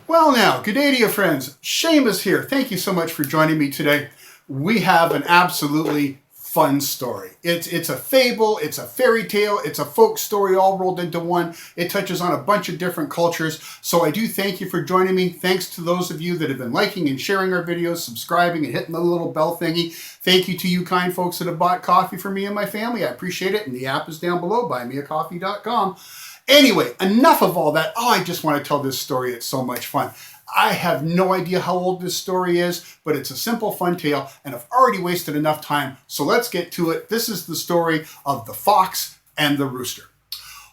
Well now, good day to you friends. Seamus here. Thank you so much for joining me today. We have an absolutely fun story. It's a fable, it's a fairy tale, it's a folk story all rolled into one. It touches on a bunch of different cultures. So I do thank you for joining me. Thanks to those of you that have been liking and sharing our videos, subscribing and hitting the little bell thingy. Thank you to you kind folks that have bought coffee for me and my family. I appreciate it. And the app is down below, buymeacoffee.com. Anyway, enough of all that. Oh, I just want to tell this story. It's so much fun. I have no idea how old this story is, but it's a simple, fun tale, and I've already wasted enough time, so let's get to it. This is the story of the fox and the rooster.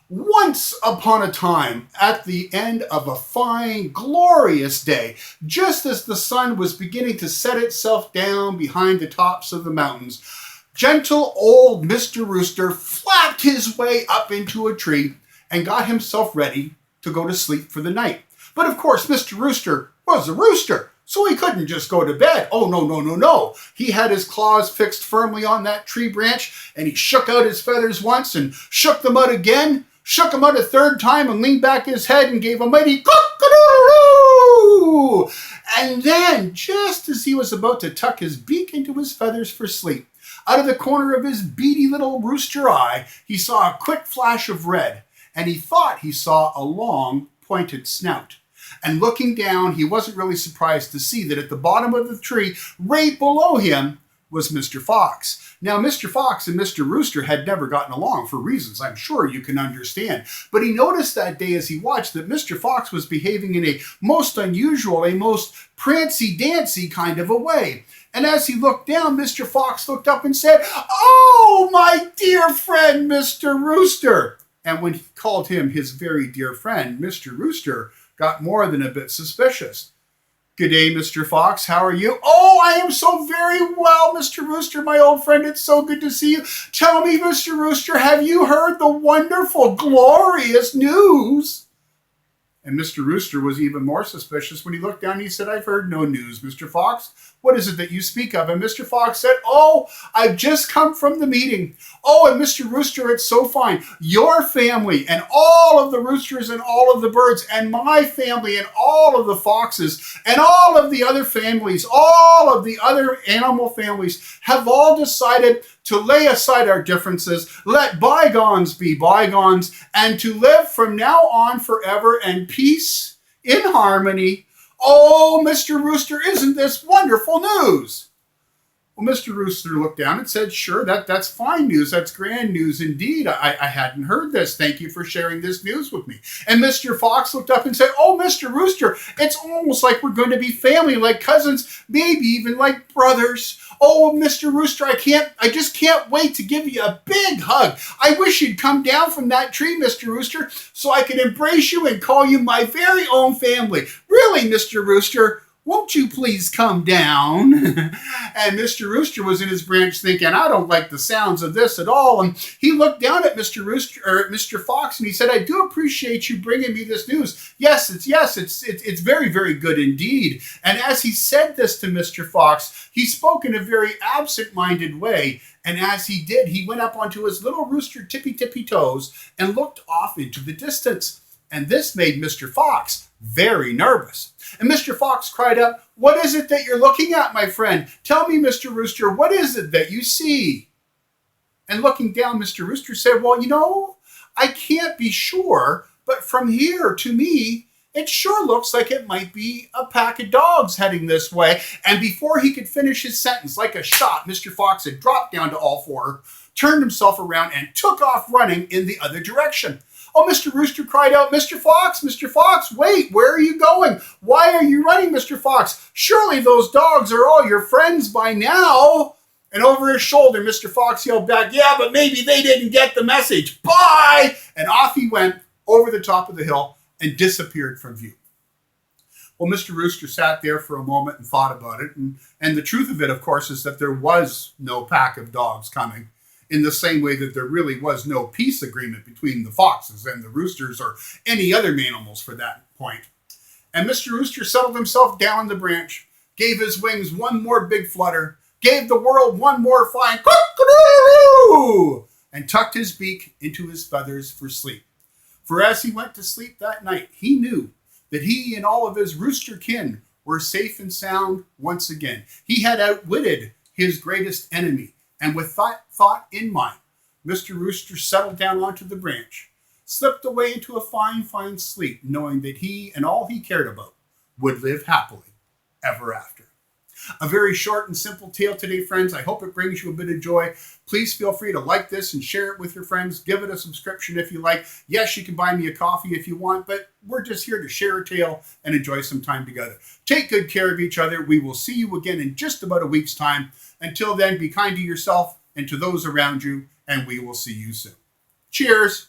Once upon a time, at the end of a fine, glorious day, just as the sun was beginning to set itself down behind the tops of the mountains, gentle old Mr. Rooster flapped his way up into a tree and got himself ready to go to sleep for the night. But of course, Mr. Rooster was a rooster, so he couldn't just go to bed. Oh, no. He had his claws fixed firmly on that tree branch, and he shook out his feathers once and shook them out again, shook them out a third time and leaned back his head and gave a mighty cock-a-doodle-doo! And then, just as he was about to tuck his beak into his feathers for sleep, out of the corner of his beady little rooster eye, he saw a quick flash of red, and he thought he saw a long, pointed snout. And looking down, he wasn't really surprised to see that at the bottom of the tree, right below him, was Mr. Fox. Now, Mr. Fox and Mr. Rooster had never gotten along for reasons I'm sure you can understand. But he noticed that day as he watched that Mr. Fox was behaving in a most unusual, a most prancy-dancy kind of a way. And as he looked down, Mr. Fox looked up and said, "Oh, my dear friend, Mr. Rooster." And when he called him his very dear friend, Mr. Rooster got more than a bit suspicious. "Good day, Mr. Fox. How are you?" "Oh, I am so very well, Mr. Rooster, my old friend. It's so good to see you. Tell me, Mr. Rooster, have you heard the wonderful, glorious news?" And Mr. Rooster was even more suspicious when he looked down and he said, "I've heard no news, Mr. Fox. What is it that you speak of?" And Mr. Fox said, "Oh, I've just come from the meeting. Oh, and Mr. Rooster, it's so fine. Your family and all of the roosters and all of the birds and my family and all of the foxes and all of the other families, all of the other animal families have all decided to lay aside our differences, let bygones be bygones, and to live from now on forever in peace, in harmony. Oh, Mr. Rooster, isn't this wonderful news?" Well, Mr. Rooster looked down and said, "Sure, that's fine news. That's grand news indeed. I hadn't heard this. Thank you for sharing this news with me." And Mr. Fox looked up and said, "Oh, Mr. Rooster, it's almost like we're going to be family, like cousins, maybe even like brothers. Oh, Mr. Rooster, I just can't wait to give you a big hug. I wish you'd come down from that tree, Mr. Rooster, so I could embrace you and call you my very own family. Really, Mr. Rooster, won't you please come down?" And Mr. Rooster was in his branch thinking, I don't like the sounds of this at all. And he looked down at Mr. Fox, and he said, "I do appreciate you bringing me this news. Yes, it's very, very good indeed." And as he said this to Mr. Fox, he spoke in a very absent-minded way. And as he did, he went up onto his little rooster tippy toes and looked off into the distance. And this made Mr. Fox very nervous. And Mr. Fox cried out, "What is it that you're looking at, my friend? Tell me, Mr. Rooster, what is it that you see?" And looking down, Mr. Rooster said, "Well, I can't be sure, but from here to me, it sure looks like it might be a pack of dogs heading this way." And before he could finish his sentence, like a shot, Mr. Fox had dropped down to all four, turned himself around, and took off running in the other direction. Oh, Mr. Rooster cried out, Mr. Fox, wait, where are you going? Why are you running, Mr. Fox? Surely those dogs are all your friends by now." And over his shoulder, Mr. Fox yelled back, "Yeah, but maybe they didn't get the message. Bye!" And off he went over the top of the hill and disappeared from view. Well, Mr. Rooster sat there for a moment and thought about it. And the truth of it, of course, is that there was no pack of dogs coming, in the same way that there really was no peace agreement between the foxes and the roosters or any other animals for that point. And Mr. Rooster settled himself down in the branch, gave his wings one more big flutter, gave the world one more fine cock-a-doodle-doo, and tucked his beak into his feathers for sleep. For as he went to sleep that night, he knew that he and all of his rooster kin were safe and sound once again. He had outwitted his greatest enemy, and with that thought in mind, Mr. Rooster settled down onto the branch, slipped away into a fine, fine sleep, knowing that he and all he cared about would live happily ever after. A very short and simple tale today, friends. I hope it brings you a bit of joy. Please feel free to like this and share it with your friends. Give it a subscription if you like. Yes, you can buy me a coffee if you want, but we're just here to share a tale and enjoy some time together. Take good care of each other. We will see you again in just about a week's time. Until then, be kind to yourself and to those around you, and we will see you soon. Cheers.